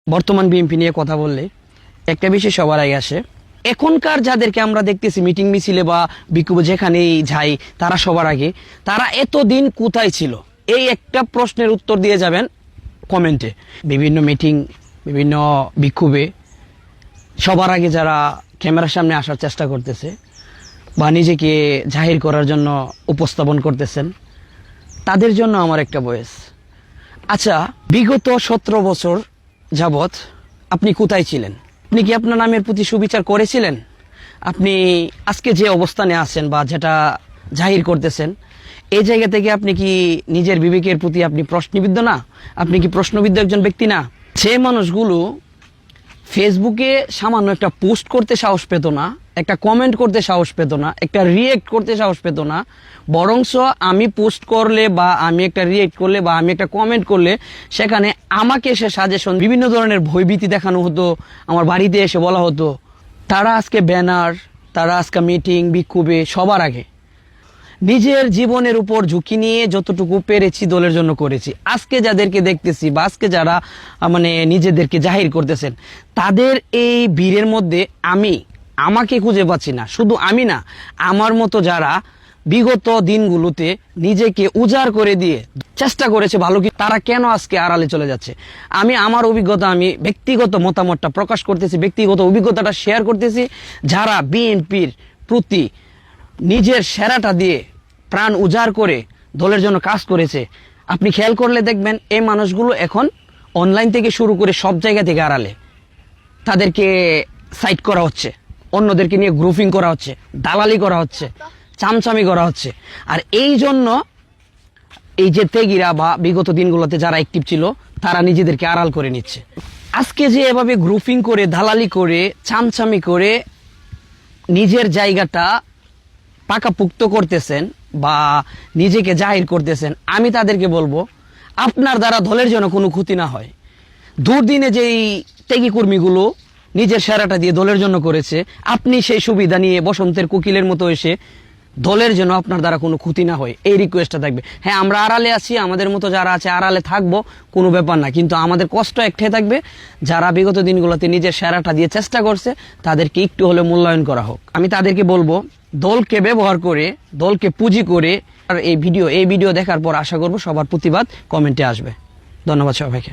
বর্তমান বিএনপি নিয়ে কথা বললে একটা বিষয় সবার আগে আসে। এখনকার যাদেরকে আমরা দেখতেছি মিটিং মিছিলে বা বিক্ষোভে যেখানেই যাই, তারা সবার আগে তারা এতদিন কোথায় ছিল, এই একটা প্রশ্নের উত্তর দিয়ে যাবেন কমেন্টে। বিভিন্ন মিটিং, বিভিন্ন বিক্ষোভে সবার আগে যারা ক্যামেরার সামনে আসার চেষ্টা করতেছে বা নিজেকে জাহির করার জন্য উপস্থাপন করতেছেন, তাদের জন্য আমার একটা ভয়েস। আচ্ছা, বিগত 17 বছর যাবৎ আপনি কোথায় ছিলেন? আপনি কি আপনার নামের প্রতি সুবিচার করেছিলেন? আপনি আজকে যে অবস্থানে আছেন বা যেটা জাহির করতেছেন, এই জায়গা থেকে আপনি কি নিজের বিবেকের প্রতি আপনি প্রশ্নবিদ্ধ না? আপনি কি প্রশ্নবিদ্ধ একজন ব্যক্তি না? যে মানুষগুলো ফেসবুকে সামান্য একটা পোস্ট করতে সাহস পেত না, একটা কমেন্ট করতে সাহস পেত না, একটা রিয়েক্ট করতে সাহস পেত না, বরংস আমি পোস্ট করলে বা আমি একটা রিয়েক্ট করলে বা আমি একটা কমেন্ট করলে সেখানে আমাকে এসে সাজেশন, বিভিন্ন ধরনের ভয়ভীতি দেখানো হতো, আমার বাড়িতে এসে বলা হতো, তারা আজকে ব্যানার, তারা আজকে মিটিং বিক্ষোভে সবার আগে নিজের জীবনের উপর ঝুঁকি নিয়ে যতটুকু পেরেছি দলের জন্য করেছি। আজকে যাদেরকে দেখতেছি বা আজকে যারা নিজেদেরকে জাহির করতেছেন, তাদের এই ভিড়ের মধ্যে আমাকে খুঁজে পাচ্ছি না। শুধু আমি না, আমার মতো যারা বিগত দিনগুলোতে নিজেকে উজাড় করে দিয়ে চেষ্টা করেছে ভালো কি, তারা কেন আজকে আড়ালে চলে যাচ্ছে? আমি আমার অভিজ্ঞতা, আমি ব্যক্তিগত মতামতটা প্রকাশ করতেছি, ব্যক্তিগত অভিজ্ঞতাটা শেয়ার করতেছি। যারা বিএনপির প্রতি নিজের সেরাটা দিয়ে প্রাণ উজাড় করে দলের জন্য কাজ করেছে, আপনি খেয়াল করলে দেখবেন এই মানুষগুলো এখন অনলাইন থেকে শুরু করে সব জায়গা থেকে আড়ালে। তাদেরকে সাইড করা হচ্ছে, অন্যদেরকে নিয়ে গ্রুপিং করা হচ্ছে, দালালি করা হচ্ছে, চামচামি করা হচ্ছে। আর এই জন্য এই যে ত্যাগীরা বা বিগত দিনগুলোতে যারা অ্যাক্টিভ ছিল, তারা নিজেদেরকে আড়াল করে নিচ্ছে। আজকে যে এভাবে গ্রুপিং করে, দালালি করে, চামচামি করে নিজের জায়গাটা পাকাপুক্ত করতেছেন বা নিজেকে জাহির করতেছেন, আমি তাদেরকে বলবো, আপনার দ্বারা দলের জন্য কোনো ক্ষতি না হয়। দুর্দিনে যেই ত্যাগী কর্মীগুলো নিজের সেরাটা দিয়ে দলের জন্য করেছে, আপনি সেই সুবিধা নিয়ে বসন্তের কোকিলের মতো এসে দলের জন্য আপনার দ্বারা কোনো ক্ষতি না হয়, এই রিকোয়েস্টটা থাকবে। হ্যাঁ, আমরা আড়ালে আছি, আমাদের মতো যারা আছে আড়ালে থাকবো, কোনো ব্যাপার না, কিন্তু আমাদের কষ্ট একটাই থাকবে, যারা বিগত দিনগুলোতে নিজের সেরাটা দিয়ে চেষ্টা করছে তাদেরকে একটু হলে মূল্যায়ন করা হোক। আমি তাদেরকে বলবো, দলকে ব্যবহার করে, দলকে পুঁজি করে, আর এই ভিডিও দেখার পর আশা করবো সবার প্রতিবাদ কমেন্টে আসবে। ধন্যবাদ সবাইকে।